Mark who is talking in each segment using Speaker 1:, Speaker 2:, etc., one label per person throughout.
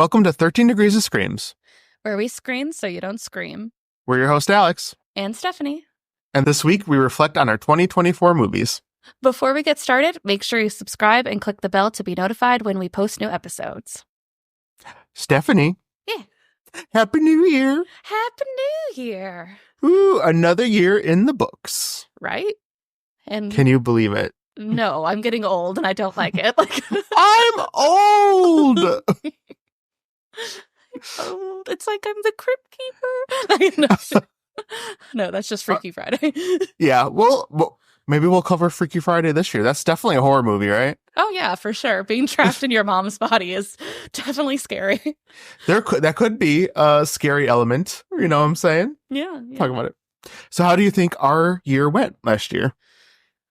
Speaker 1: Welcome to 13 Degrees of Screams.
Speaker 2: Where we scream so you don't scream.
Speaker 1: We're your host, Alex.
Speaker 2: And Stephanie.
Speaker 1: And this week, we reflect on our 2024 movies.
Speaker 2: Before we get started, make sure you subscribe and click the bell to be notified when we post new episodes.
Speaker 1: Stephanie.
Speaker 2: Yeah.
Speaker 1: Happy New Year.
Speaker 2: Happy New Year.
Speaker 1: Ooh, another year in the books.
Speaker 2: Right? And
Speaker 1: can you believe it?
Speaker 2: No, I'm getting old and I don't like it.
Speaker 1: I'm old.
Speaker 2: Old. It's like I'm the Crypt Keeper. No, that's just Freaky Friday.
Speaker 1: Yeah, well, maybe we'll cover Freaky Friday this year. That's definitely a horror movie, right?
Speaker 2: Oh, yeah, for sure. Being trapped in your mom's body is definitely scary.
Speaker 1: That could be a scary element. You know what I'm saying?
Speaker 2: Yeah.
Speaker 1: Talking about it. So how do you think our year went last year?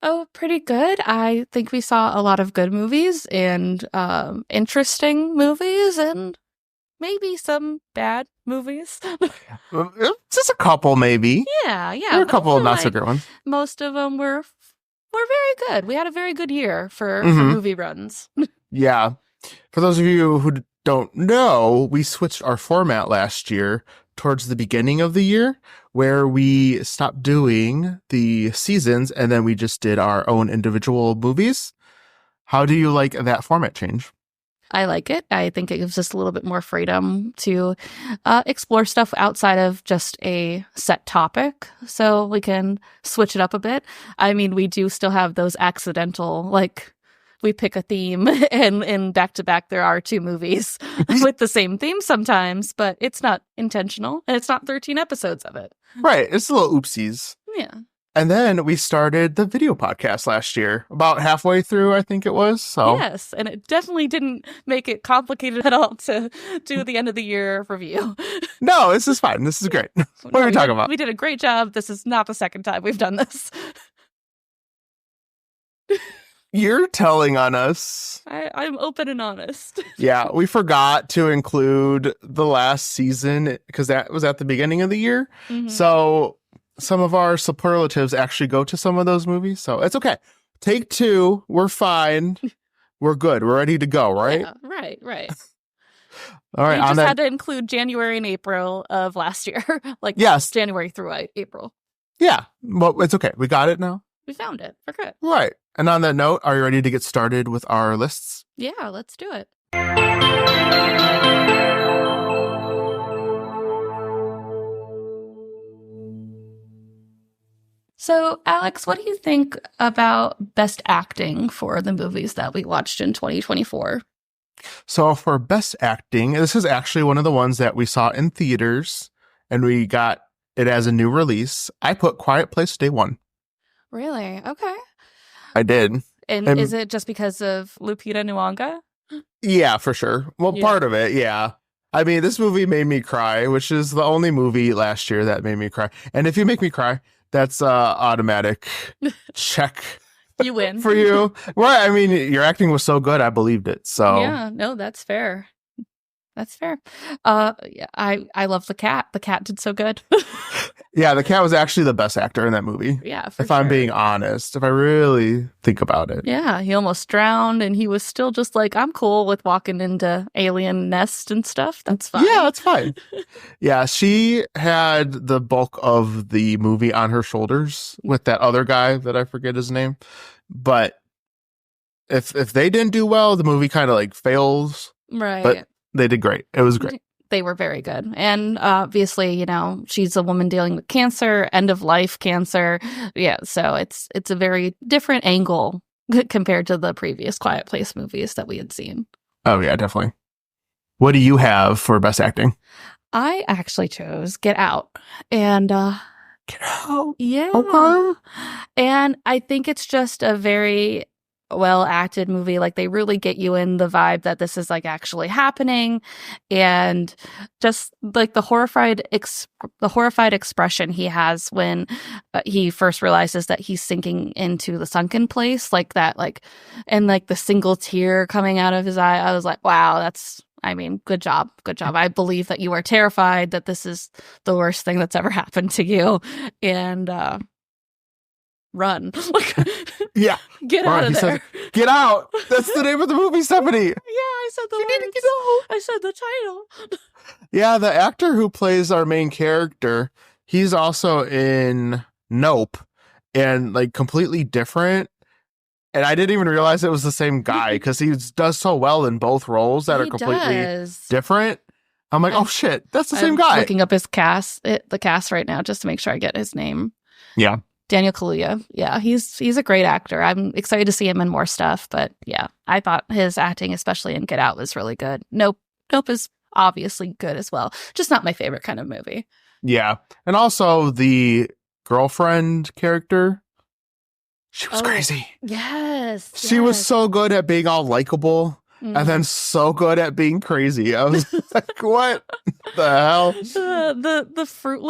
Speaker 2: Oh, pretty good. I think we saw a lot of good movies and interesting movies and maybe some bad movies.
Speaker 1: Just a couple, maybe.
Speaker 2: Yeah.
Speaker 1: There were a couple of not so good ones.
Speaker 2: Most of them were very good. We had a very good year for movie runs.
Speaker 1: Yeah. For those of you who don't know, we switched our format last year towards the beginning of the year, where we stopped doing the seasons and then we just did our own individual movies. How do you like that format change?
Speaker 2: I like it. I think it gives us a little bit more freedom to explore stuff outside of just a set topic, so we can switch it up a bit. I mean, we do still have those accidental, like, we pick a theme and back to back there are two movies with the same theme sometimes, but it's not intentional and it's not 13 episodes of it.
Speaker 1: Right. It's a little oopsies.
Speaker 2: Yeah.
Speaker 1: And then we started the video podcast last year, about halfway through, I think it was. So
Speaker 2: yes, and it definitely didn't make it complicated at all to do the end of the year review.
Speaker 1: No, this is fine. This is great. What are we talking about?
Speaker 2: We did a great job. This is not the second time we've done this.
Speaker 1: You're telling on us.
Speaker 2: I'm open and honest.
Speaker 1: Yeah, we forgot to include the last season because that was at the beginning of the year. Mm-hmm. So some of our superlatives actually go to some of those movies. So it's okay. Take two. We're fine. We're good. We're ready to go, right?
Speaker 2: Yeah, right.
Speaker 1: All right.
Speaker 2: We just had to include January and April of last year.
Speaker 1: Yes.
Speaker 2: January through April.
Speaker 1: Yeah. Well, it's okay. We got it now.
Speaker 2: We found it. We're good.
Speaker 1: Right. And on that note, are you ready to get started with our lists?
Speaker 2: Yeah, let's do it. So, Alex, what do you think about best acting for the movies that we watched in 2024?
Speaker 1: So for best acting, this is actually one of the ones that we saw in theaters and we got it as a new release. I put Quiet Place Day 1.
Speaker 2: Really? Okay.
Speaker 1: I did.
Speaker 2: And is it just because of Lupita Nyong'o?
Speaker 1: Yeah, for sure. Well, part of it, yeah. I mean, this movie made me cry, which is the only movie last year that made me cry. And if you make me cry, that's automatic check.
Speaker 2: You win.
Speaker 1: For you. Well, I mean, your acting was so good, I believed it. So
Speaker 2: yeah, no, that's fair. That's fair. Yeah, I love the cat. The cat did so good.
Speaker 1: Yeah, the cat was actually the best actor in that movie.
Speaker 2: Yeah,
Speaker 1: if I'm being honest, if I really think about it.
Speaker 2: Yeah, he almost drowned and he was still just like, I'm cool with walking into alien nest and stuff. That's fine.
Speaker 1: Yeah, that's fine. Yeah, she had the bulk of the movie on her shoulders with that other guy that I forget his name. But if they didn't do well, the movie kind of like fails.
Speaker 2: Right.
Speaker 1: But they did great. It was great.
Speaker 2: They were very good. And obviously, you know, she's a woman dealing with cancer, end of life cancer. Yeah, so it's a very different angle compared to the previous Quiet Place movies that we had seen.
Speaker 1: Oh, yeah, definitely. What do you have for best acting?
Speaker 2: I actually chose Get Out. And
Speaker 1: Get Out?
Speaker 2: Yeah.
Speaker 1: Okay.
Speaker 2: And I think it's just a very well acted movie. Like, they really get you in the vibe that this is like actually happening, and just like the horrified expression he has when he first realizes that he's sinking into the sunken place, like that, like, and like the single tear coming out of his eye. I was like, wow, good job. I believe that you are terrified that this is the worst thing that's ever happened to you, and run.
Speaker 1: Yeah.
Speaker 2: Get
Speaker 1: Right,
Speaker 2: out of
Speaker 1: he says,
Speaker 2: there.
Speaker 1: "Get out." That's the name of the movie, Stephanie.
Speaker 2: Yeah, I said the
Speaker 1: You need to
Speaker 2: words.
Speaker 1: get out.
Speaker 2: I said the title.
Speaker 1: Yeah, the actor who plays our main character, he's also in Nope, and like completely different. And I didn't even realize it was the same guy because he does so well in both roles that are
Speaker 2: He
Speaker 1: completely
Speaker 2: does.
Speaker 1: different. I'm like, oh
Speaker 2: I'm,
Speaker 1: shit, that's the same
Speaker 2: I'm
Speaker 1: guy.
Speaker 2: looking up his the cast right now, just to make sure I get his name.
Speaker 1: Yeah.
Speaker 2: Daniel Kaluuya. Yeah, he's a great actor. I'm excited to see him in more stuff. But yeah, I thought his acting, especially in Get Out, was really good. Nope is obviously good as well. Just not my favorite kind of movie.
Speaker 1: Yeah. And also the girlfriend character, she was crazy.
Speaker 2: Yes.
Speaker 1: She was so good at being all likable. And then so good at being crazy. I was like, what the hell?
Speaker 2: The Fruit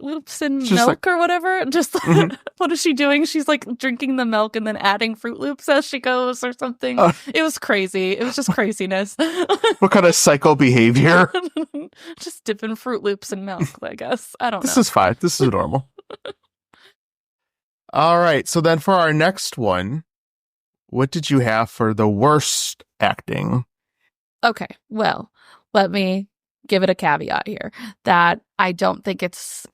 Speaker 2: Loops and
Speaker 1: Just
Speaker 2: milk
Speaker 1: like,
Speaker 2: or whatever. Just what is she doing? She's like drinking the milk and then adding Fruit Loops as she goes or something. It was crazy. It was just craziness.
Speaker 1: What kind of psycho behavior?
Speaker 2: Just dipping Fruit Loops in milk, I guess. I don't know.
Speaker 1: This is fine. This is normal. All right. So then for our next one, what did you have for the worst acting?
Speaker 2: Okay, well, let me give it a caveat here that I don't think it's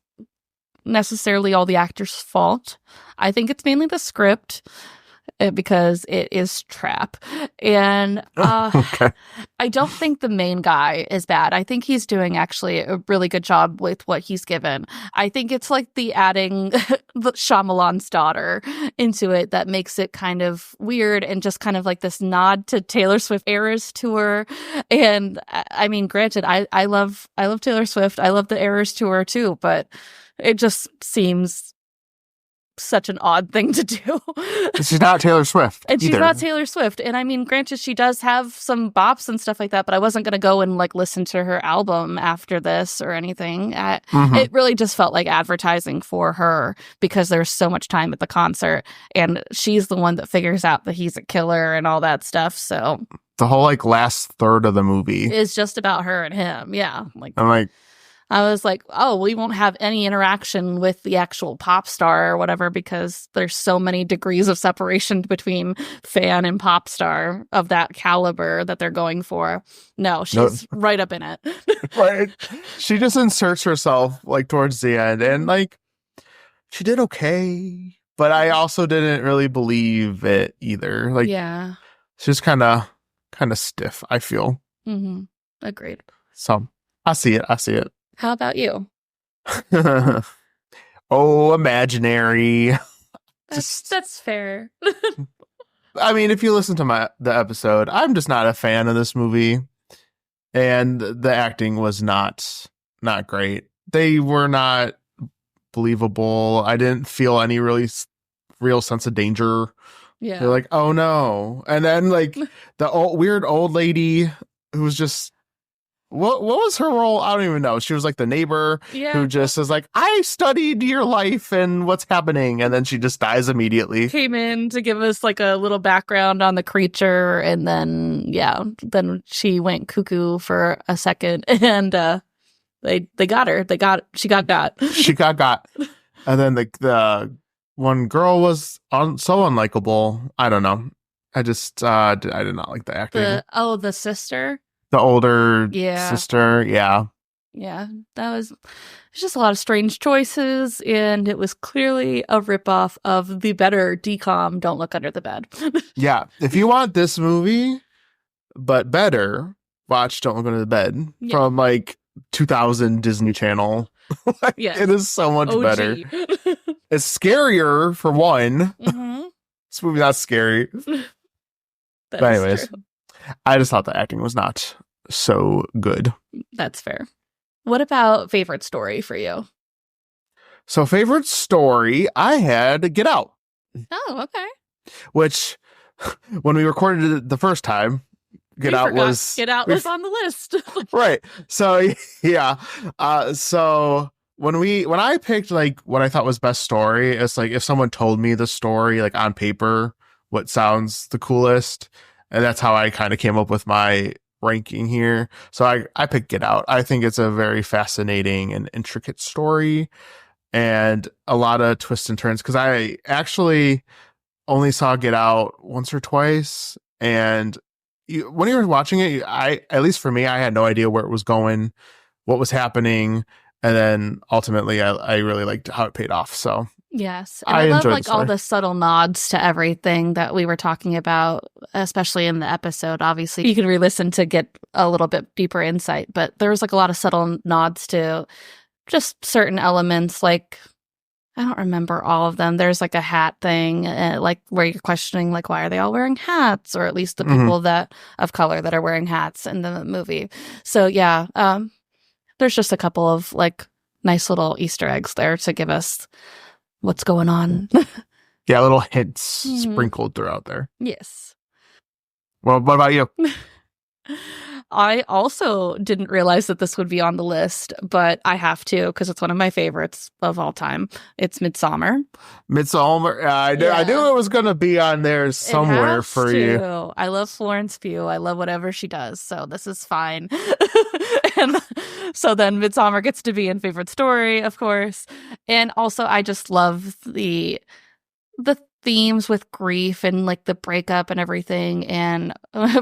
Speaker 2: necessarily all the actor's fault. I think it's mainly the script because it is Trap. And
Speaker 1: Okay.
Speaker 2: I don't think the main guy is bad. I think he's doing actually a really good job with what he's given. I think it's like the adding the Shyamalan's daughter into it that makes it kind of weird and just kind of like this nod to Taylor Swift Eras Tour. And I mean, granted, I love Taylor Swift. I love the Eras Tour too, but it just seems such an odd thing to do.
Speaker 1: She's not Taylor Swift.
Speaker 2: And she's
Speaker 1: either.
Speaker 2: not Taylor Swift. And I mean, granted, she does have some bops and stuff like that, but I wasn't going to go and like listen to her album after this or anything. It really just felt like advertising for her because there's so much time at the concert and she's the one that figures out that he's a killer and all that stuff. So
Speaker 1: the whole like last third of the movie
Speaker 2: is just about her and him. Yeah. Like,
Speaker 1: I'm like,
Speaker 2: I was like, oh, we won't have any interaction with the actual pop star or whatever because there's so many degrees of separation between fan and pop star of that caliber that they're going for. No, she's right up in it.
Speaker 1: Right. She just inserts herself like towards the end and like she did okay, but I also didn't really believe it either. Like,
Speaker 2: yeah,
Speaker 1: she's kind of stiff, I feel.
Speaker 2: Mm-hmm. Agreed.
Speaker 1: So I see it.
Speaker 2: How about you?
Speaker 1: Oh, Imaginary.
Speaker 2: That's fair.
Speaker 1: I mean, if you listen to the episode, I'm just not a fan of this movie, and the acting was not great. They were not believable. I didn't feel any real sense of danger.
Speaker 2: Yeah,
Speaker 1: they're like, oh no, and then like the weird old lady who was just. What was her role? I don't even know. She was like the neighbor who just is like, I studied your life and what's happening. And then she just dies immediately.
Speaker 2: Came in to give us like a little background on the creature. And then, then she went cuckoo for a second and they got her. She got got.
Speaker 1: She got. And then the one girl was so unlikable. I don't know. I just, I did not like the acting.
Speaker 2: The sister.
Speaker 1: The older sister,
Speaker 2: yeah, that was just a lot of strange choices, and it was clearly a ripoff of the better DCOM Don't Look Under the Bed.
Speaker 1: Yeah, if you want this movie, but better, watch Don't Look Under the Bed from like 2000 Disney Channel. Like, it is so much better. It's scarier for one.
Speaker 2: Mm-hmm.
Speaker 1: This movie's not scary. But anyways. True. I just thought the acting was not so good.
Speaker 2: That's fair. What about favorite story for you?
Speaker 1: So favorite story, I had Get Out.
Speaker 2: Oh, okay.
Speaker 1: Which, when we recorded it the first time, Get Out was
Speaker 2: on the list.
Speaker 1: Right. So yeah. So when I picked like what I thought was best story, it's like if someone told me the story like on paper, what sounds the coolest. And that's how I kind of came up with my ranking here. So I picked Get Out. I think it's a very fascinating and intricate story and a lot of twists and turns. Because I actually, only saw Get Out once or twice, and when you were watching it, at least for me, I had no idea where it was going, what was happening, and then ultimately, I really liked how it paid off. So
Speaker 2: Yes. And
Speaker 1: I
Speaker 2: I love
Speaker 1: enjoyed the
Speaker 2: like all
Speaker 1: story.
Speaker 2: the subtle nods to everything that we were talking about, especially in the episode. Obviously, you can re-listen to get a little bit deeper insight, but there was like a lot of subtle nods to just certain elements. Like, I don't remember all of them. There's like a hat thing, like where you're questioning, like, why are they all wearing hats? Or at least the
Speaker 1: Mhm.
Speaker 2: people that of color that are wearing hats in the movie. So yeah, there's just a couple of like nice little Easter eggs there to give us what's going on.
Speaker 1: Yeah, little hints
Speaker 2: Mhm.
Speaker 1: sprinkled throughout there.
Speaker 2: Yes.
Speaker 1: Well, what about you?
Speaker 2: I also didn't realize that this would be on the list, but I have to because it's one of my favorites of all time. It's Midsommar.
Speaker 1: Midsummer. I knew
Speaker 2: Yeah.
Speaker 1: it was going to be on there
Speaker 2: It
Speaker 1: somewhere
Speaker 2: has
Speaker 1: for
Speaker 2: to.
Speaker 1: you.
Speaker 2: I love Florence Pugh. I love whatever she does, so this is fine. And so then Midsommar gets to be in favorite story, of course. And also I just love the themes with grief and like the breakup and everything, and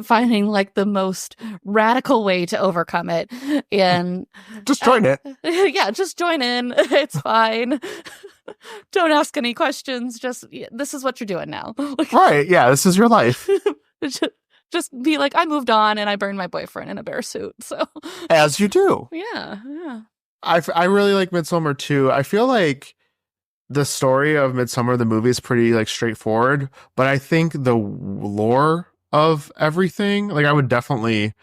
Speaker 2: finding like the most radical way to overcome it. And
Speaker 1: Just join it.
Speaker 2: yeah, just join in. It's fine. Don't ask any questions. Just this is what you're doing now.
Speaker 1: Right. Yeah, this is your life.
Speaker 2: Just be like, I moved on and I burned my boyfriend in a bear suit. So
Speaker 1: As you do.
Speaker 2: yeah.
Speaker 1: I really like Midsummer too. I feel like the story of Midsummer, the movie, is pretty like straightforward, but I think the lore of everything, like I would definitely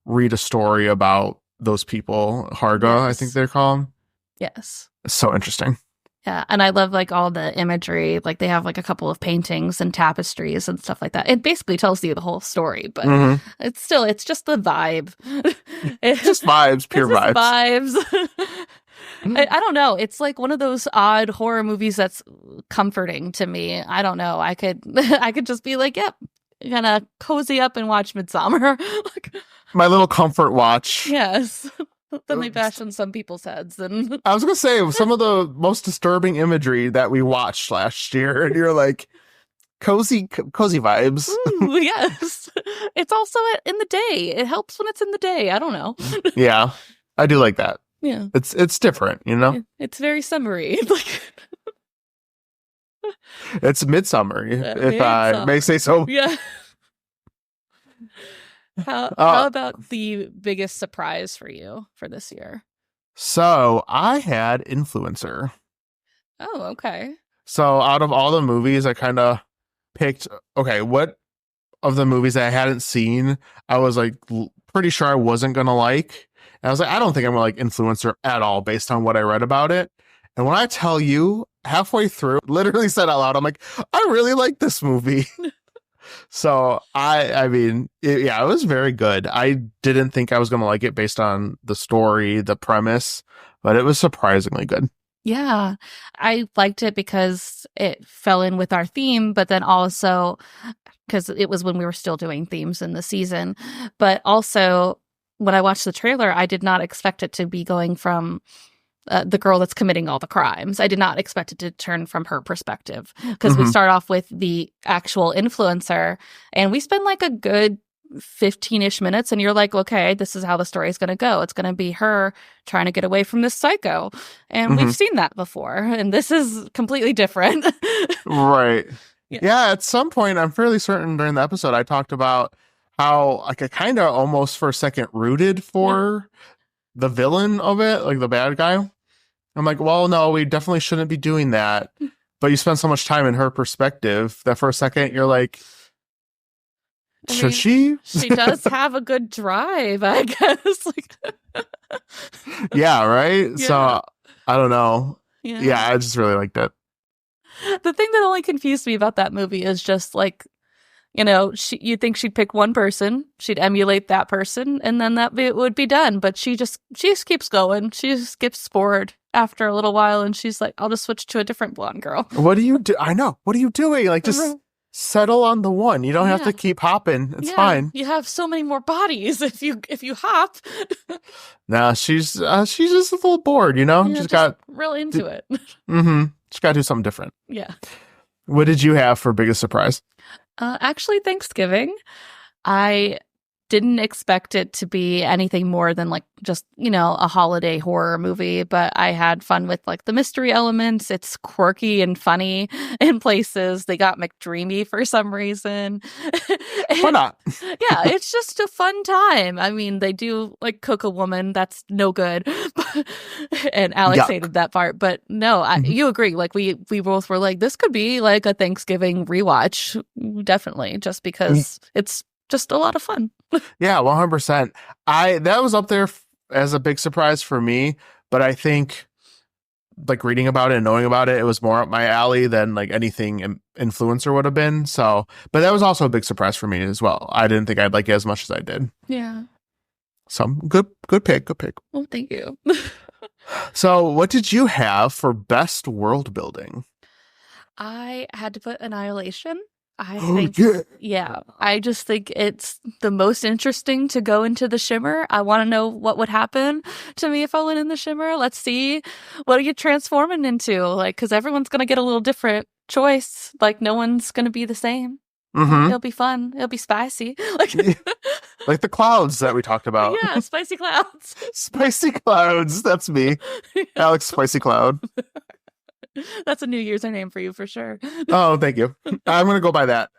Speaker 1: read a story about those people. Harga, I think
Speaker 2: Yes.
Speaker 1: they're called.
Speaker 2: Yes.
Speaker 1: It's so interesting.
Speaker 2: Yeah, and I love like all the imagery. Like they have like a couple of paintings and tapestries and stuff like that. It basically tells you the whole story, but
Speaker 1: Mhm.
Speaker 2: it's just the vibe.
Speaker 1: Just vibes, pure
Speaker 2: It's just
Speaker 1: vibes.
Speaker 2: I don't know. It's like one of those odd horror movies that's comforting to me. I don't know. I could I could just be like, yep, gonna cozy up and watch Midsummer. Like,
Speaker 1: My little comfort watch.
Speaker 2: yes. Then they bash on some people's heads and
Speaker 1: I was gonna say some of the most disturbing imagery that we watched last year, and you're like, cozy vibes.
Speaker 2: ooh, yes. It's also in the day. It helps when it's in the day. I don't know.
Speaker 1: Yeah, I do like that.
Speaker 2: Yeah.
Speaker 1: It's different, you know.
Speaker 2: It's very summery. Like
Speaker 1: It's midsummer, if I
Speaker 2: midsummer.
Speaker 1: may say so.
Speaker 2: Yeah. How about the biggest surprise for you for this year?
Speaker 1: So I had Influencer.
Speaker 2: Oh, okay.
Speaker 1: So out of all the movies, I kind of picked, okay, what of the movies that I hadn't seen, I was like pretty sure I wasn't gonna like. And I was like, I don't think I'm gonna like Influencer at all based on what I read about it. And when I tell you, halfway through, literally said out loud, I'm like, I really like this movie. So I mean, it was very good. I didn't think I was gonna like it based on the story, the premise, but it was surprisingly good.
Speaker 2: Yeah. I liked it because it fell in with our theme, but then also because it was when we were still doing themes in the season. But also, when I watched the trailer, I did not expect it to be going from the girl that's committing all the crimes. I did not expect it to turn from her perspective because we start off with the actual influencer and we spend like a good 15-ish minutes and you're like, okay, this is how the story is going to go. It's going to be her trying to get away from this psycho. And we've seen that before. And this is completely different.
Speaker 1: Right.
Speaker 2: Yeah.
Speaker 1: Yeah, at some point, I'm fairly certain during the episode, I talked about how like I kind of almost for a second rooted for the villain of it, like the bad guy. I'm like, well, no, we definitely shouldn't be doing that. But you spend so much time in her perspective that for a second you're like, should she?
Speaker 2: She does have a good drive, I guess. Like,
Speaker 1: yeah, right?
Speaker 2: Yeah.
Speaker 1: So I don't know.
Speaker 2: yeah.
Speaker 1: Yeah, I just really liked it.
Speaker 2: The thing that only confused me about that movie is just like, you know, you'd think she'd pick one person, she'd emulate that person, and then it would be done. But she just keeps going. She just gets bored after a little while, and she's like, "I'll just switch to a different blonde girl."
Speaker 1: What do you do? I know. What are you doing? Like, just settle on the one. You don't have to keep hopping. It's fine.
Speaker 2: You have so many more bodies if you hop.
Speaker 1: Nah, she's just a little bored, you know.
Speaker 2: Yeah,
Speaker 1: She's got
Speaker 2: real into it.
Speaker 1: She's got to do something different.
Speaker 2: Yeah.
Speaker 1: What did you have for biggest surprise?
Speaker 2: Actually, Thanksgiving. I didn't expect it to be anything more than like just, a holiday horror movie, but I had fun with like the mystery elements. It's quirky and funny in places. They got McDreamy for some reason.
Speaker 1: Why
Speaker 2: And
Speaker 1: not?
Speaker 2: yeah, it's just a fun time. I mean, they do like cook a woman. That's no good. And Alex
Speaker 1: Yuck.
Speaker 2: hated that part, but no,
Speaker 1: Mhm.
Speaker 2: you agree. Like we both were like, this could be like a Thanksgiving rewatch, definitely, just because it's just a lot of fun.
Speaker 1: Yeah, 100%. That was up there as a big surprise for me, but I think like reading about it and knowing about it, it was more up my alley than like anything influencer would have been. So, but that was also a big surprise for me as well. I didn't think I'd like it as much as I did.
Speaker 2: Yeah.
Speaker 1: So good pick, good pick.
Speaker 2: Well, thank you.
Speaker 1: So, what did you have for best world building?
Speaker 2: I had to put Annihilation. I
Speaker 1: Oh
Speaker 2: think,
Speaker 1: yeah.
Speaker 2: yeah, I just think it's the most interesting to go into the Shimmer. I want to know what would happen to me if I went in the Shimmer. Let's see what are you transforming into? Like, because everyone's going to get a little different choice. Like, no one's going to be the same.
Speaker 1: Mm-hmm.
Speaker 2: It'll be fun. It'll be spicy. Like,
Speaker 1: Like the clouds that we talked about.
Speaker 2: yeah, spicy clouds.
Speaker 1: Spicy clouds. That's me. Alex Spicy Cloud.
Speaker 2: That's a new username for you for sure.
Speaker 1: Oh, thank you. I'm gonna go by that.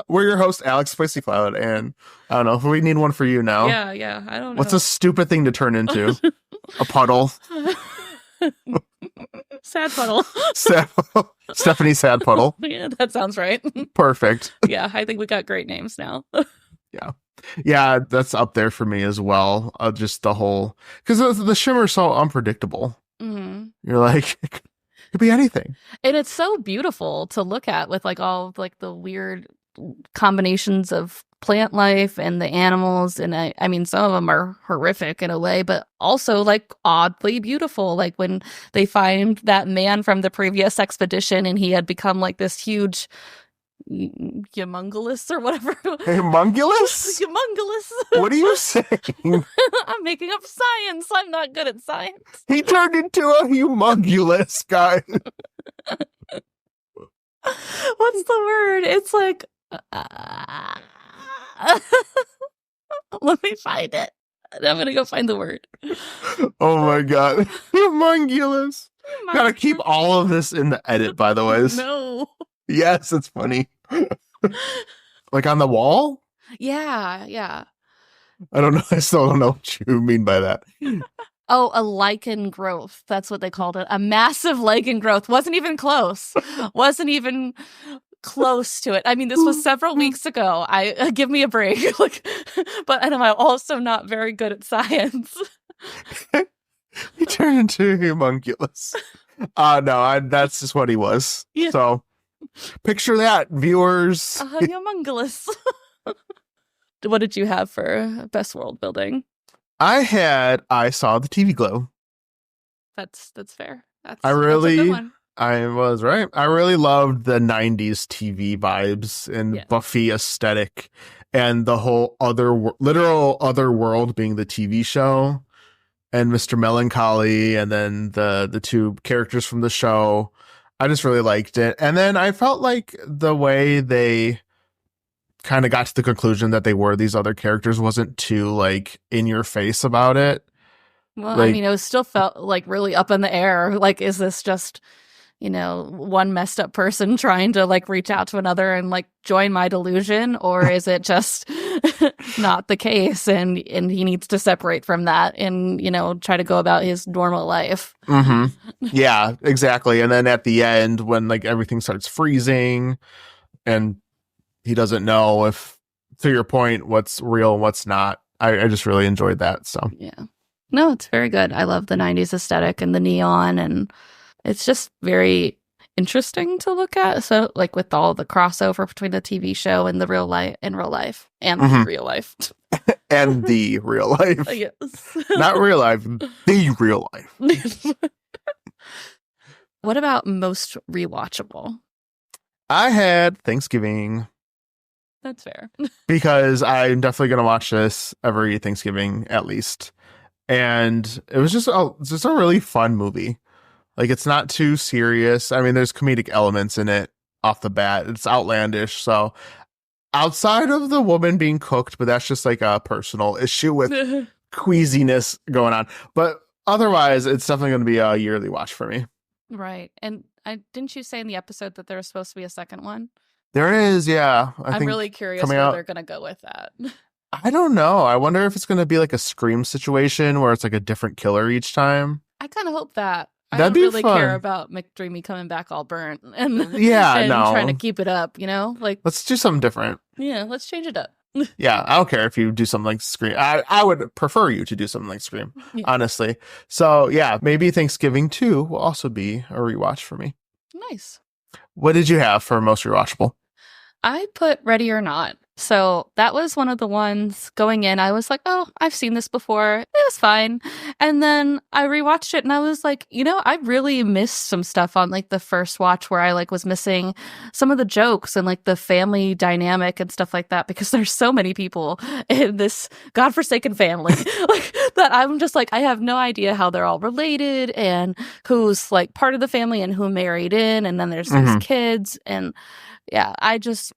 Speaker 1: We're your host, Alex Spicy Cloud, and I don't know if we need one for you now.
Speaker 2: Yeah, I don't
Speaker 1: What's
Speaker 2: know.
Speaker 1: a stupid thing to turn into? A puddle.
Speaker 2: Sad puddle.
Speaker 1: Sad, Stephanie Sad Puddle.
Speaker 2: Yeah, that sounds right.
Speaker 1: Perfect.
Speaker 2: Yeah, I think we got great names now.
Speaker 1: Yeah, that's up there for me as well. Just the whole because the shimmer's so unpredictable.
Speaker 2: Hmm.
Speaker 1: You're like, it could be anything.
Speaker 2: And it's so beautiful to look at with like all of, like the weird combinations of plant life and the animals. And I mean, some of them are horrific in a way, but also like oddly beautiful. Like when they find that man from the previous expedition and he had become like this huge humongous or whatever.
Speaker 1: Humongulous?
Speaker 2: Humongous.
Speaker 1: What are you saying?
Speaker 2: I'm making up science. I'm not good at science.
Speaker 1: He turned into a humongulous guy.
Speaker 2: What's the word? It's like. Let me find it. I'm gonna go find the word.
Speaker 1: Oh my god. Humongulous. Gotta keep all of this in the edit, by the way.
Speaker 2: No.
Speaker 1: Yes, it's funny. Like on the wall?
Speaker 2: Yeah.
Speaker 1: I don't know. I still don't know what you mean by that.
Speaker 2: Oh, a lichen growth. That's what they called it. A massive lichen growth. Wasn't even close. Wasn't even close to it. I mean, this was several weeks ago. Give me a break. Like, but and I'm also not very good at science.
Speaker 1: He turned into humongulous. No, that's just what he was.
Speaker 2: Yeah.
Speaker 1: So picture that, viewers.
Speaker 2: Humongous. What did you have for best world building?
Speaker 1: I saw the TV glow.
Speaker 2: That's fair. That's
Speaker 1: I
Speaker 2: a
Speaker 1: really
Speaker 2: good one.
Speaker 1: I was right. I really loved the 90s TV vibes and
Speaker 2: Yeah.
Speaker 1: Buffy aesthetic and the whole literal other world being the TV show and Mr. Melancholy and then the two characters from the show. I just really liked it. And then I felt like the way they kind of got to the conclusion that they were these other characters wasn't too like in your face about it.
Speaker 2: Well,
Speaker 1: Like-
Speaker 2: I mean, it was still felt like really up in the air. Like, is this just, one messed up person trying to like reach out to another and like join my delusion? Or is it just not the case and he needs to separate from that and, try to go about his normal life?
Speaker 1: Mm-hmm. Yeah, exactly. And then at the end, when like everything starts freezing and he doesn't know if, to your point, what's real and what's not. I just really enjoyed that. So
Speaker 2: Yeah. No, it's very good. I love the 90s aesthetic and the neon, and it's just very interesting to look at. So, like with all the crossover between the TV show and the real life and real life and
Speaker 1: Mhm.
Speaker 2: real life.
Speaker 1: and the real life,
Speaker 2: Yes.
Speaker 1: not real life, the real life.
Speaker 2: What about most rewatchable?
Speaker 1: I had Thanksgiving
Speaker 2: That's fair.
Speaker 1: because I'm definitely going to watch this every Thanksgiving at least. And it was just a really fun movie. Like, it's not too serious. I mean, there's comedic elements in it, off the bat. It's outlandish. So outside of the woman being cooked, but that's just like a personal issue with queasiness going on. But otherwise, it's definitely going to be a yearly watch for me.
Speaker 2: Right. And didn't you say in the episode that there was supposed to be a second one?
Speaker 1: There is, yeah.
Speaker 2: I'm really curious where they're going to go with that.
Speaker 1: I don't know. I wonder if it's going to be like a Scream situation where it's like a different killer each time.
Speaker 2: I kind of hope that.
Speaker 1: That'd
Speaker 2: I don't
Speaker 1: be
Speaker 2: really
Speaker 1: fun.
Speaker 2: care about McDreamy coming back all burnt and
Speaker 1: Yeah, no.
Speaker 2: trying to keep it up, you know? Like,
Speaker 1: let's do something different.
Speaker 2: Yeah, let's change it up.
Speaker 1: Yeah, I don't care if you do something like Scream. I would prefer you to do something like Scream, honestly. So yeah, maybe Thanksgiving 2 will also be a rewatch for me.
Speaker 2: Nice.
Speaker 1: What did you have for most rewatchable?
Speaker 2: I put Ready or Not. So that was one of the ones going in. I was like, oh, I've seen this before. It was fine. And then I rewatched it and I was like, you know, I really missed some stuff on like the first watch where I like was missing some of the jokes and like the family dynamic and stuff like that because there's so many people in this godforsaken family like that. I'm just like, I have no idea how they're all related and who's like part of the family and who married in. And then there's these kids. And yeah, I just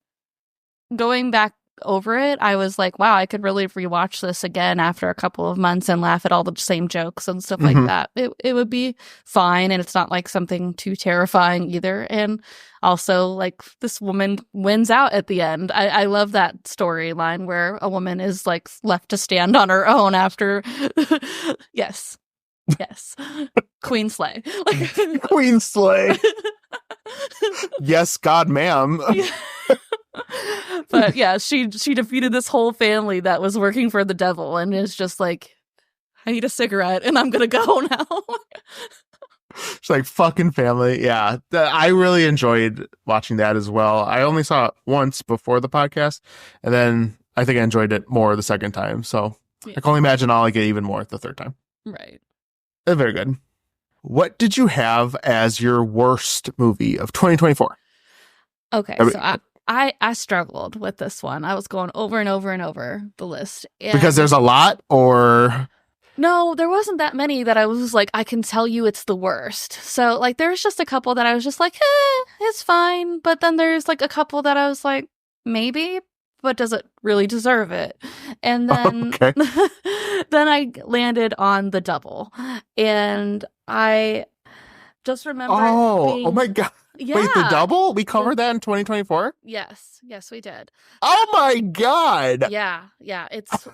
Speaker 2: going back over it, I was like, wow, I could really rewatch this again after a couple of months and laugh at all the same jokes and stuff like that. It would be fine. And it's not like something too terrifying either. And also like this woman wins out at the end. I love that storyline where a woman is like left to stand on her own after. Yes. Queen Slay.
Speaker 1: Queen Slay. Yes, God, ma'am.
Speaker 2: But yeah, she defeated this whole family that was working for the devil and is just like, I need a cigarette and I'm gonna go now.
Speaker 1: It's like fucking family. Yeah, I really enjoyed watching that as well. I only saw it once before the podcast, and then I think I enjoyed it more the second time. So I can only imagine I'll like it even more the third time.
Speaker 2: Right.
Speaker 1: Very good. What did you have as your worst movie of 2024?
Speaker 2: Okay, so I struggled with this one. I was going over and over and over the list.
Speaker 1: Because there's a lot, or?
Speaker 2: No, there wasn't that many that I was like, I can tell you it's the worst. So like there's just a couple that I was just like, it's fine. But then there's like a couple that I was like, maybe, but does it really deserve it? And then, then I landed on The Double. And I just remember
Speaker 1: oh my God.
Speaker 2: Yeah.
Speaker 1: Wait, The Double? We covered that in 2024?
Speaker 2: Yes, we did.
Speaker 1: Oh my God.
Speaker 2: Yeah. It's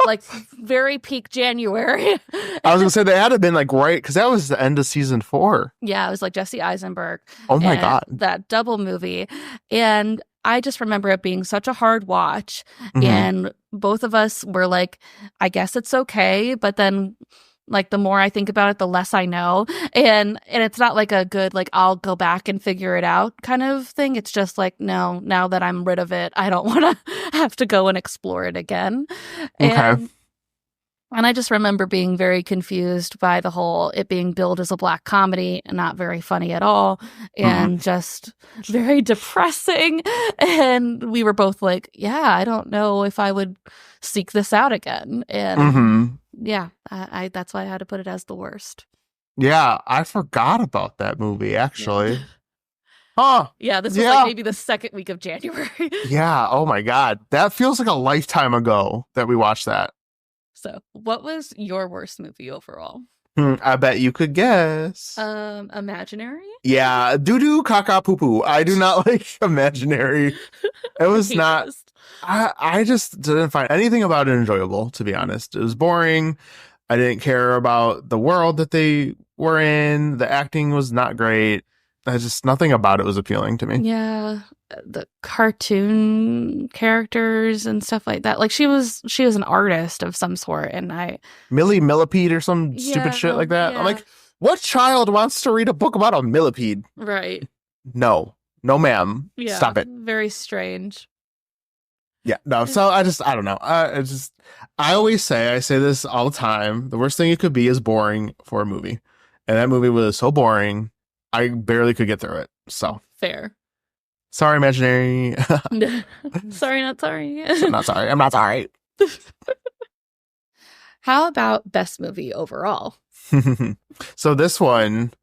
Speaker 2: like very peak January.
Speaker 1: I was gonna say they had to have been like right because that was the end of season 4.
Speaker 2: Yeah, it was like Jesse Eisenberg.
Speaker 1: Oh my God.
Speaker 2: That Double movie. And I just remember it being such a hard watch. And both of us were like, I guess it's okay. But then like the more I think about it, the less I know. And it's not like a good, like, I'll go back and figure it out kind of thing. It's just like, no, now that I'm rid of it, I don't want to have to go and explore it again. And I just remember being very confused by the whole, it being billed as a black comedy and not very funny at all. And just very depressing. And we were both like, yeah, I don't know if I would seek this out again. And yeah, I that's why I had to put it as the worst.
Speaker 1: Yeah, I forgot about that movie, actually. Huh.
Speaker 2: Yeah, this was like maybe the second week of January.
Speaker 1: Yeah, oh my God. That feels like a lifetime ago that we watched that.
Speaker 2: So, what was your worst movie overall?
Speaker 1: I bet you could guess.
Speaker 2: Imaginary?
Speaker 1: Yeah, doo-doo, caca, poo-poo. I do not like Imaginary. It was not... I just didn't find anything about it enjoyable, to be honest. It was boring. I didn't care about the world that they were in. The acting was not great. Nothing about it was appealing to me.
Speaker 2: Yeah, the cartoon characters and stuff like that. Like she was an artist of some sort, and
Speaker 1: Millie Millipede or some stupid shit like that. I'm like, what child wants to read a book about a millipede?
Speaker 2: Right.
Speaker 1: No, ma'am.
Speaker 2: Yeah,
Speaker 1: stop it.
Speaker 2: Very strange.
Speaker 1: Yeah, no. So I don't know. I say this all the time. The worst thing it could be is boring for a movie, and that movie was so boring. I barely could get through it. So
Speaker 2: fair.
Speaker 1: Sorry, Imaginary.
Speaker 2: Sorry, not sorry.
Speaker 1: I'm not sorry. I'm not sorry.
Speaker 2: How about best movie overall?
Speaker 1: So this one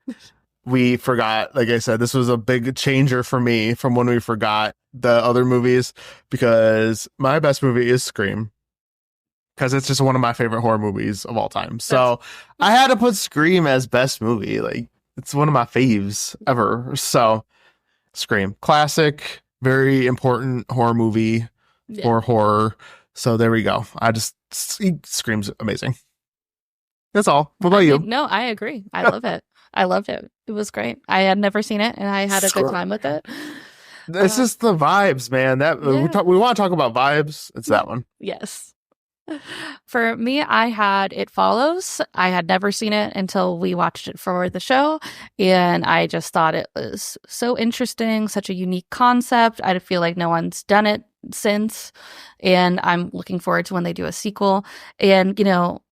Speaker 1: we forgot, like I said, this was a big changer for me from when we forgot the other movies because my best movie is Scream because it's just one of my favorite horror movies of all time. So I had to put Scream as best movie. Like it's one of my faves ever. So Scream, classic, very important horror movie for horror. So there we go. Scream's amazing. That's all. What about you?
Speaker 2: No, I agree. I love it. I loved it. It was great. I had never seen it, and I had a good time with it.
Speaker 1: It's just the vibes, man. We want to talk about vibes. It's that one.
Speaker 2: Yes. For me, I had It Follows. I had never seen it until we watched it for the show, and I just thought it was so interesting, such a unique concept. I feel like no one's done it since, and I'm looking forward to when they do a sequel. And, you know,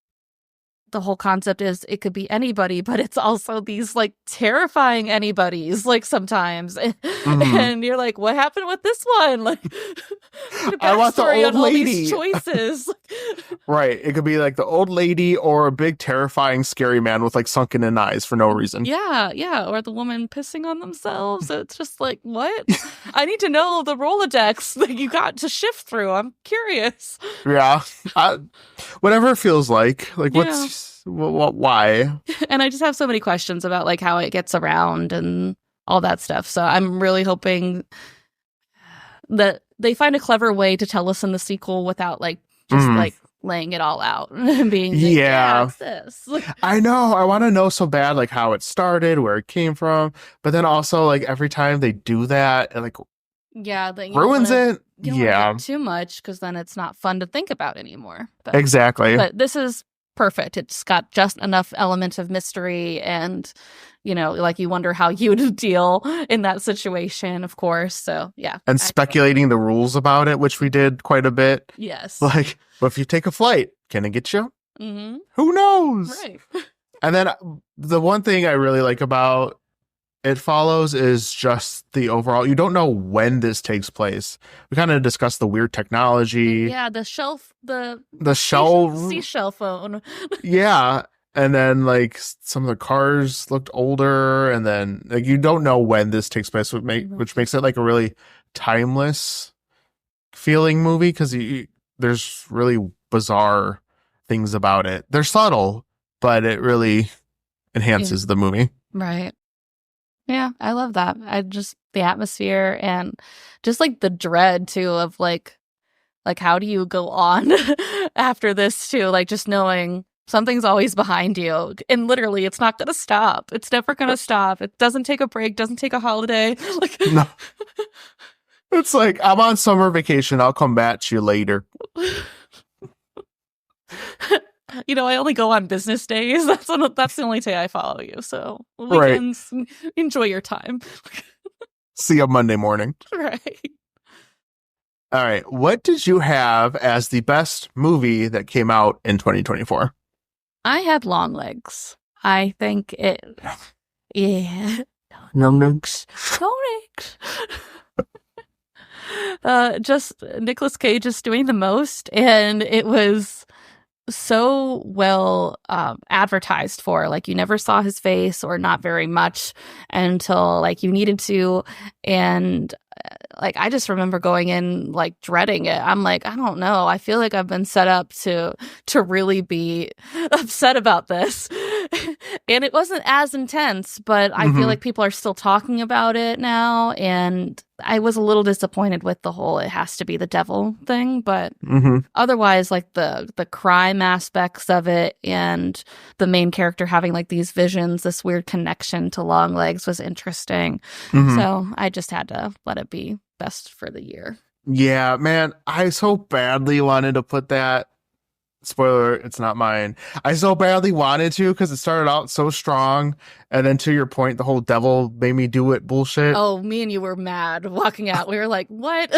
Speaker 2: the whole concept is it could be anybody, but it's also these like terrifying anybodies, like sometimes. And you're like, what happened with this one? Like,
Speaker 1: I want the old lady.
Speaker 2: These choices.
Speaker 1: Right. It could be like the old lady or a big, terrifying, scary man with like sunken in eyes for no reason.
Speaker 2: Yeah. Yeah. Or the woman pissing on themselves. It's just like, what? I need to know the Rolodex that you got to shift through. I'm curious.
Speaker 1: Yeah. Whatever it feels like. Like, why?
Speaker 2: And I just have so many questions about like how it gets around and all that stuff. So I'm really hoping that they find a clever way to tell us in the sequel without like just like laying it all out and being like, yeah, it's this.
Speaker 1: I know. I want to know so bad like how it started, where it came from, but then also like every time they do that, it like ruins it.
Speaker 2: You don't want to do too much because then it's not fun to think about anymore.
Speaker 1: Exactly.
Speaker 2: But this is perfect. It's got just enough elements of mystery and, you know, like you wonder how you would deal in that situation, of course. So, yeah.
Speaker 1: And speculating the rules about it, which we did quite a bit.
Speaker 2: Yes.
Speaker 1: Like, well, if you take a flight, can it get you? Who knows?
Speaker 2: Right.
Speaker 1: And then the one thing I really like about It Follows is just the overall, you don't know when this takes place. We kind of discussed the weird technology.
Speaker 2: Yeah, the seashell phone.
Speaker 1: Yeah. And then like some of the cars looked older, and then like you don't know when this takes place, which makes it like a really timeless feeling movie because there's really bizarre things about it. They're subtle, but it really enhances the movie.
Speaker 2: Right. Yeah, I love that. The atmosphere and just like the dread too of like how do you go on after this too? Like just knowing something's always behind you, and literally it's not going to stop. It's never going to stop. It doesn't take a break, doesn't take a holiday. Like
Speaker 1: no. It's like I'm on summer vacation. I'll come back to you later.
Speaker 2: You know, I only go on business days. That's the only day I follow you. So weekends, enjoy your time.
Speaker 1: See you Monday morning.
Speaker 2: Right.
Speaker 1: All right. What did you have as the best movie that came out in 2024?
Speaker 2: I had Long Legs. I think it. Yeah.
Speaker 1: Long Legs.
Speaker 2: Just Nicolas Cage is doing the most, and it was so well advertised for. Like you never saw his face or not very much until like you needed to, and like I just remember going in like dreading it. I'm like, I don't know, I feel like I've been set up to really be upset about this. And it wasn't as intense, but I feel like people are still talking about it now, and I was a little disappointed with the whole it has to be the devil thing, but otherwise like the crime aspects of it and the main character having like these visions, this weird connection to Long Legs was interesting. So I just had to let it be best for the year.
Speaker 1: Yeah, man, I so badly wanted to put that. Spoiler, it's not mine. I so badly wanted to because it started out so strong, and then to your point, the whole devil made me do it bullshit.
Speaker 2: Oh, me and you were mad walking out. We were like, what?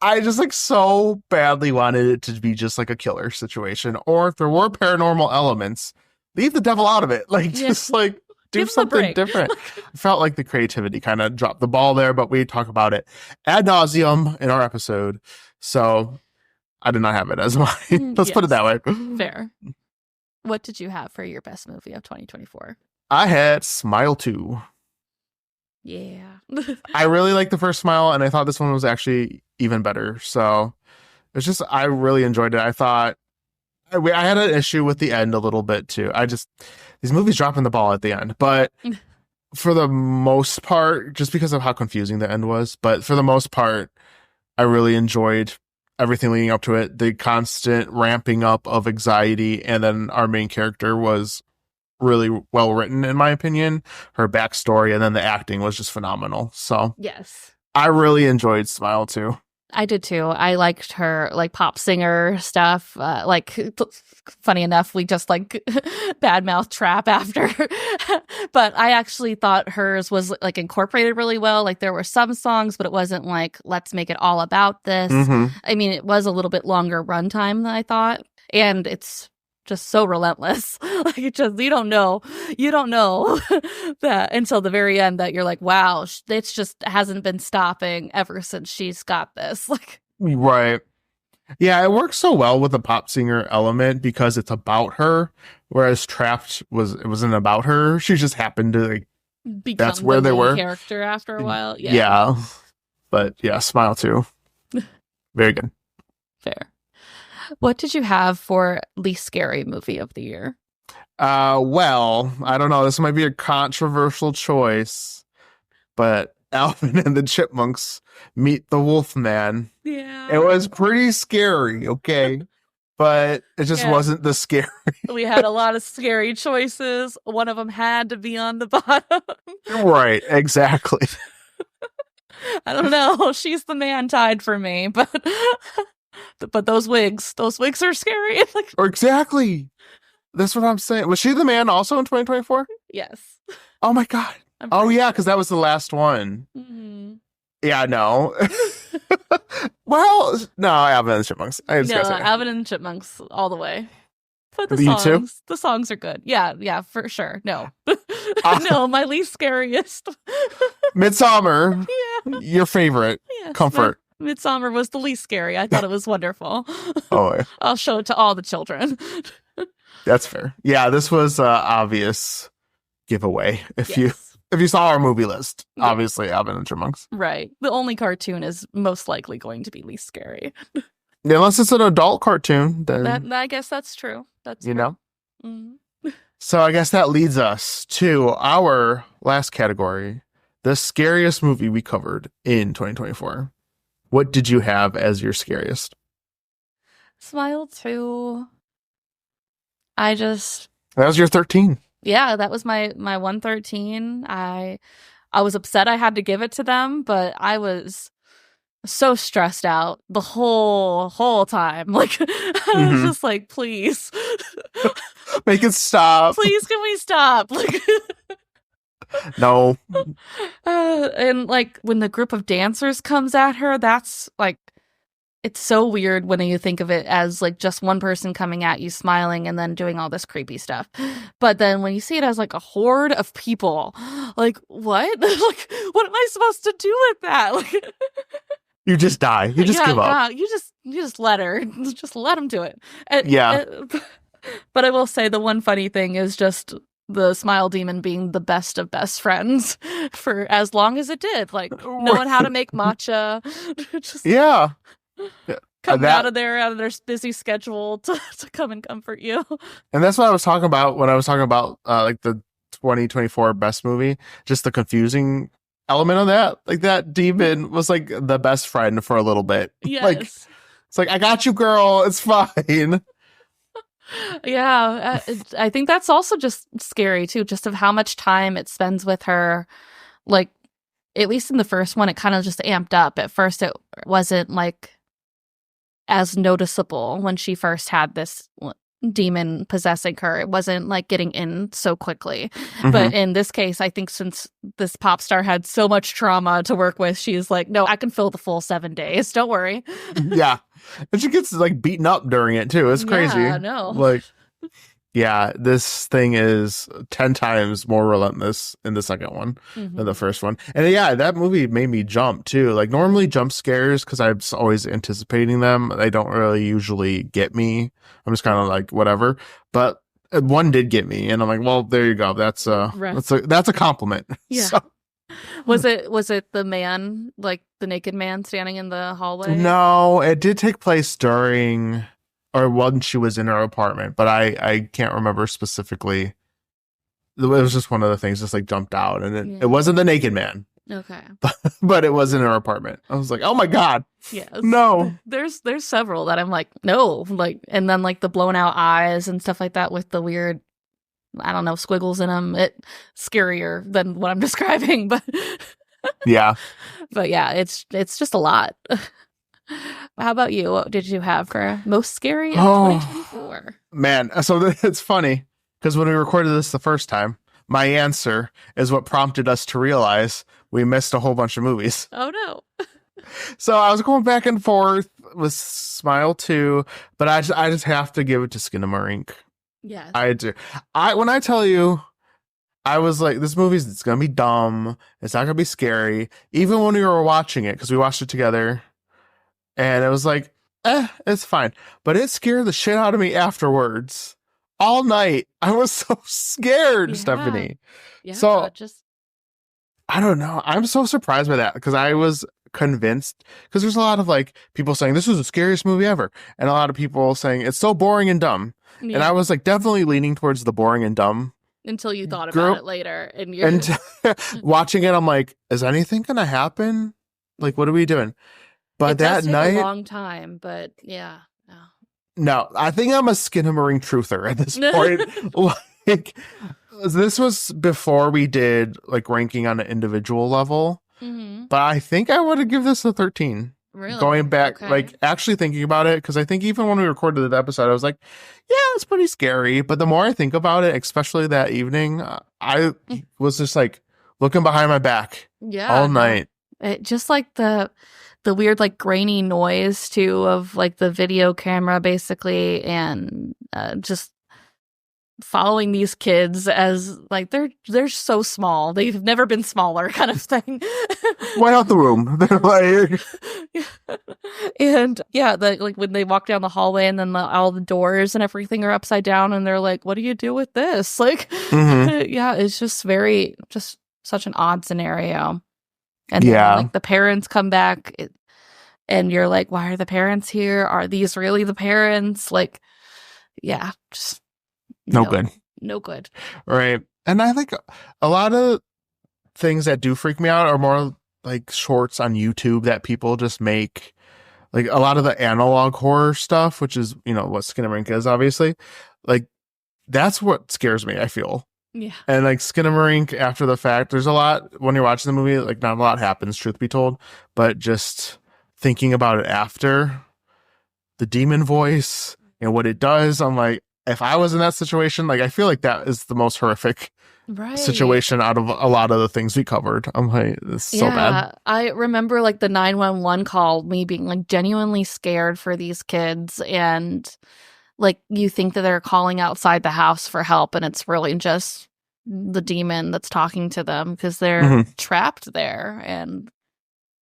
Speaker 1: I just like so badly wanted it to be just like a killer situation, or if there were paranormal elements, leave the devil out of it. Like just like do something different. I felt like the creativity kind of dropped the ball there, but we talk about it ad nauseum in our episode, so I did not have it as mine. Let's put it that way.
Speaker 2: Fair. What did you have for your best movie of 2024?
Speaker 1: I had Smile 2.
Speaker 2: Yeah.
Speaker 1: I really liked the first Smile, and I thought this one was actually even better. So it's just, I really enjoyed it. I thought, I had an issue with the end a little bit too. These movies dropping the ball at the end. But for the most part, just because of how confusing the end was, but for the most part, I really enjoyed everything leading up to it. The constant ramping up of anxiety, and then our main character was really well written, in my opinion. Her backstory and then the acting was just phenomenal. So
Speaker 2: Yes.
Speaker 1: I really enjoyed Smile too.
Speaker 2: I did too. I liked her like pop singer stuff. Funny enough, we just like badmouth Trap after, but I actually thought hers was like incorporated really well. Like there were some songs, but it wasn't like let's make it all about this.
Speaker 1: Mm-hmm.
Speaker 2: I mean, it was a little bit longer runtime than I thought, and it's just so relentless. Like it just you don't know that until the very end that you're like, wow, it's just hasn't been stopping ever since she's got this. Like,
Speaker 1: Right. Yeah, it works so well with the pop singer element because it's about her, whereas Trapped it wasn't about her. She just happened to like
Speaker 2: become
Speaker 1: that's where
Speaker 2: the
Speaker 1: they
Speaker 2: main
Speaker 1: were.
Speaker 2: character after a while. Yeah.
Speaker 1: Yeah. But yeah, Smile too. Very good.
Speaker 2: Fair. What did you have for least scary movie of the year?
Speaker 1: Well, I don't know. This might be a controversial choice, but Alvin and the Chipmunks Meet the Wolfman.
Speaker 2: Yeah.
Speaker 1: It was pretty scary, okay? But it just wasn't the scary.
Speaker 2: We had a lot of scary choices. One of them had to be on the bottom.
Speaker 1: Right, exactly.
Speaker 2: I don't know. She's the man tied for me, but those wigs are scary. Like,
Speaker 1: Exactly. That's what I'm saying. Was she the man also in 2024?
Speaker 2: yes.
Speaker 1: Oh my God. Oh yeah, because that was the last one.
Speaker 2: Mm-hmm.
Speaker 1: Yeah, no. Well, no, Alvin and the Chipmunks.
Speaker 2: Alvin and the Chipmunks all the way. But the songs are good. Yeah, for sure. No. No, my least scariest.
Speaker 1: Midsommar.
Speaker 2: Yeah.
Speaker 1: Your favorite.
Speaker 2: Yes,
Speaker 1: Comfort.
Speaker 2: Midsommar was the least scary. I thought it was wonderful.
Speaker 1: Oh, yeah.
Speaker 2: I'll show it to all the children.
Speaker 1: That's fair. Yeah, this was obvious giveaway. If you saw our movie list, obviously Alvin and Chipmunks.
Speaker 2: Right. The only cartoon is most likely going to be least scary.
Speaker 1: Unless it's an adult cartoon, then
Speaker 2: I guess that's true. That's
Speaker 1: you know.
Speaker 2: Mm-hmm.
Speaker 1: So I guess that leads us to our last category, the scariest movie we covered in 2024. What did you have as your scariest?
Speaker 2: Smile 2.
Speaker 1: That was your 13.
Speaker 2: Yeah, that was my 113. I was upset I had to give it to them, but I was so stressed out the whole time. Like I was just like, please.
Speaker 1: Make it stop.
Speaker 2: Please, can we stop? Like
Speaker 1: no.
Speaker 2: And like when the group of dancers comes at her, that's like it's so weird when you think of it as like just one person coming at you smiling and then doing all this creepy stuff. But then when you see it as like a horde of people, like what? Like what am I supposed to do with that? Like
Speaker 1: you just die. You just give up.
Speaker 2: You just let her. Just let him do it. But I will say the one funny thing is just the smile demon being the best of best friends for as long as it did. Like knowing how to make matcha. Just coming out of their busy schedule to come and comfort you.
Speaker 1: And that's what I was talking about when I was talking about like the 2024 best movie. Just the confusing element of that. Like that demon was like the best friend for a little bit.
Speaker 2: Yes.
Speaker 1: Like it's like I got you, girl. It's fine.
Speaker 2: Yeah, I think that's also just scary too, just of how much time it spends with her. Like, at least in the first one, it kind of just amped up. At first, it wasn't like as noticeable when she first had this demon possessing her. It wasn't like getting in so quickly. Mm-hmm. But in this case, I think since this pop star had so much trauma to work with, she's like, no, I can fill the full 7 days. Don't worry.
Speaker 1: Yeah. And she gets like beaten up during it too. It's crazy.
Speaker 2: Yeah, no.
Speaker 1: Like, yeah, this thing is 10 times more relentless in the second one than the first one. And yeah, that movie made me jump too. Like normally jump scares, because I'm always anticipating them, they don't really usually get me. I'm just kind of like whatever. But one did get me, and I'm like, well, there you go.
Speaker 2: Right.
Speaker 1: That's a compliment.
Speaker 2: Yeah.
Speaker 1: So,
Speaker 2: Was it the man, like the naked man standing in the hallway?
Speaker 1: no, it did take place during or when she was in her apartment, but I can't remember specifically. It was just one of the things just like jumped out, and
Speaker 2: Yeah.
Speaker 1: it wasn't the naked man,
Speaker 2: Okay.
Speaker 1: but it was in her apartment. I was like, oh my God,
Speaker 2: Yes.
Speaker 1: no.
Speaker 2: There's several that I'm like, no, like, and then like the blown out eyes and stuff like that with the weird, I don't know, squiggles in them. It scarier than what I'm describing, but
Speaker 1: Yeah.
Speaker 2: but yeah, it's just a lot. How about you? What did you have for most scary of
Speaker 1: Oh.
Speaker 2: 2024?
Speaker 1: Man, so it's funny because when we recorded this the first time, my answer is what prompted us to realize we missed a whole bunch of movies.
Speaker 2: Oh no.
Speaker 1: So I was going back and forth with Smile 2, but I just have to give it to Skinamarink.
Speaker 2: Yes.
Speaker 1: I do. When I tell you, I was like, this movie's it's gonna be dumb. It's not gonna be scary. Even when we were watching it, because we watched it together, and it was like, it's fine. But it scared the shit out of me afterwards. All night, I was so scared,
Speaker 2: Yeah.
Speaker 1: Stephanie.
Speaker 2: Yeah.
Speaker 1: So
Speaker 2: just
Speaker 1: I don't know. I'm so surprised by that because I was convinced because there's a lot of like people saying this was the scariest movie ever, and a lot of people saying it's so boring and dumb.
Speaker 2: yeah.
Speaker 1: And I was like definitely leaning towards the boring and dumb.
Speaker 2: Until you thought
Speaker 1: Girl-
Speaker 2: about it later, and you're
Speaker 1: And watching it, I'm like, is anything gonna happen? Like, what are we doing? But
Speaker 2: it does
Speaker 1: that
Speaker 2: take
Speaker 1: night,
Speaker 2: a long time, but yeah. No.
Speaker 1: no, I think I'm a Skinamarink truther at this point. Like, this was before we did like ranking on an individual level,
Speaker 2: Mm-hmm.
Speaker 1: but I think I would have give this a 13.
Speaker 2: Really?
Speaker 1: Going back,
Speaker 2: Okay.
Speaker 1: like actually thinking about it, because I think even when we recorded the episode, I was like, yeah, it's pretty scary. But the more I think about it, especially that evening, I was just like looking behind my back
Speaker 2: Yeah.
Speaker 1: all
Speaker 2: no.
Speaker 1: night.
Speaker 2: It just like the weird like grainy noise too of like the video camera basically, and just following these kids as like they're so small, they've never been smaller kind of thing.
Speaker 1: Right out the room. They're like,
Speaker 2: And yeah, like when they walk down the hallway and then all the doors and everything are upside down, and they're like, what do you do with this? Like,
Speaker 1: Mhm.
Speaker 2: yeah, it's just such an odd scenario. And
Speaker 1: Yeah.
Speaker 2: then, like the parents come back, and you're like, why are the parents here? Are these really the parents? Like, yeah, just
Speaker 1: no good.
Speaker 2: no good.
Speaker 1: Right. And I think a lot of things that do freak me out are more like shorts on YouTube that people just make. Like a lot of the analog horror stuff, which is, what Skinamarink is, obviously. Like, that's what scares me, I feel.
Speaker 2: Yeah.
Speaker 1: And like Skinamarink, after the fact, there's a lot, when you're watching the movie, like not a lot happens, truth be told. But just thinking about it after, the demon voice and what it does, I'm like, if I was in that situation, like I feel like that is the most horrific
Speaker 2: Right.
Speaker 1: situation out of a lot of the things we covered. I'm like, this is so bad.
Speaker 2: I remember like the 911 call, me being like genuinely scared for these kids, and like you think that they're calling outside the house for help, and it's really just the demon that's talking to them because they're
Speaker 1: Mhm.
Speaker 2: trapped there. And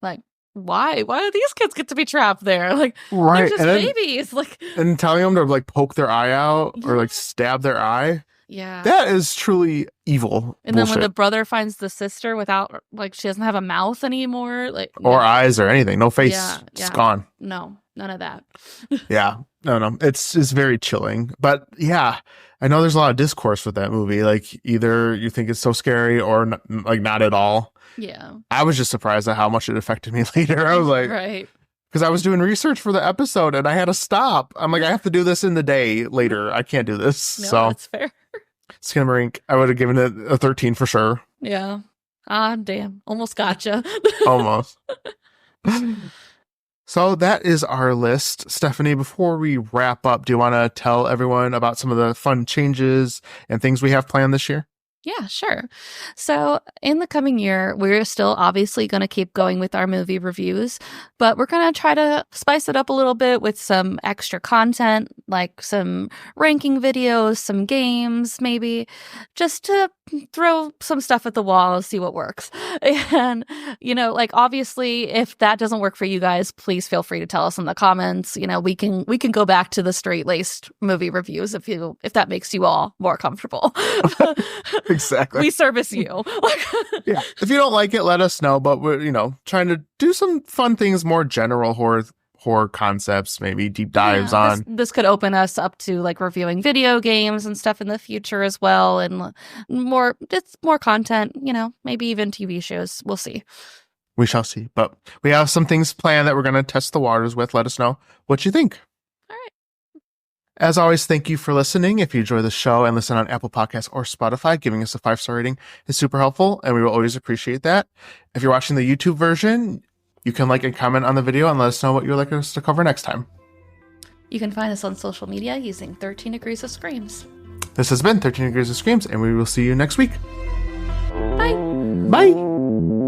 Speaker 2: like, why do these kids get to be trapped there? Like,
Speaker 1: Right.
Speaker 2: they're just
Speaker 1: And then,
Speaker 2: babies. Like,
Speaker 1: and telling them to like poke their eye out or like stab their eye.
Speaker 2: yeah.
Speaker 1: That is truly evil.
Speaker 2: And then
Speaker 1: bullshit.
Speaker 2: when the brother finds the sister without, like, she doesn't have a mouth anymore, like,
Speaker 1: Or
Speaker 2: no,
Speaker 1: eyes or anything. No face.
Speaker 2: Yeah,
Speaker 1: Just
Speaker 2: yeah.
Speaker 1: gone.
Speaker 2: no, none of that.
Speaker 1: Yeah. No. It's very chilling. But yeah, I know there's a lot of discourse with that movie. Like either you think it's so scary or like not at all.
Speaker 2: Yeah.
Speaker 1: I was just surprised at how much it affected me later. I was like,
Speaker 2: Right.
Speaker 1: because I was doing research for the episode and I had to stop. I'm like, I have to do this in the day later. I can't do this.
Speaker 2: No,
Speaker 1: So
Speaker 2: that's fair.
Speaker 1: Skinamarink, I would have given it a 13 for sure.
Speaker 2: Yeah. Ah, damn. Almost gotcha.
Speaker 1: Almost. So that is our list. Stephanie, before we wrap up, do you want to tell everyone about some of the fun changes and things we have planned this year?
Speaker 2: Yeah, sure. So, in the coming year, we're still obviously going to keep going with our movie reviews, but we're going to try to spice it up a little bit with some extra content, like some ranking videos, some games, maybe, just to throw some stuff at the wall and see what works. And, like obviously, if that doesn't work for you guys, please feel free to tell us in the comments. We can go back to the straight-laced movie reviews if that makes you all more comfortable.
Speaker 1: Exactly.
Speaker 2: We service you.
Speaker 1: Yeah. If you don't like it, let us know. But we're, trying to do some fun things, more general horror concepts, maybe deep dives on.
Speaker 2: This could open us up to like reviewing video games and stuff in the future as well, and more content. Maybe even TV shows. We'll see.
Speaker 1: We shall see. But we have some things planned that we're going to test the waters with. Let us know what you think. As always, thank you for listening. If you enjoy the show and listen on Apple Podcasts or Spotify, giving us a 5-star rating is super helpful, and we will always appreciate that. If you're watching the YouTube version, you can like and comment on the video and let us know what you would like us to cover next time.
Speaker 2: You can find us on social media using 13 Degrees of Screams.
Speaker 1: This has been 13 Degrees of Screams, and we will see you next week.
Speaker 2: Bye.
Speaker 1: Bye.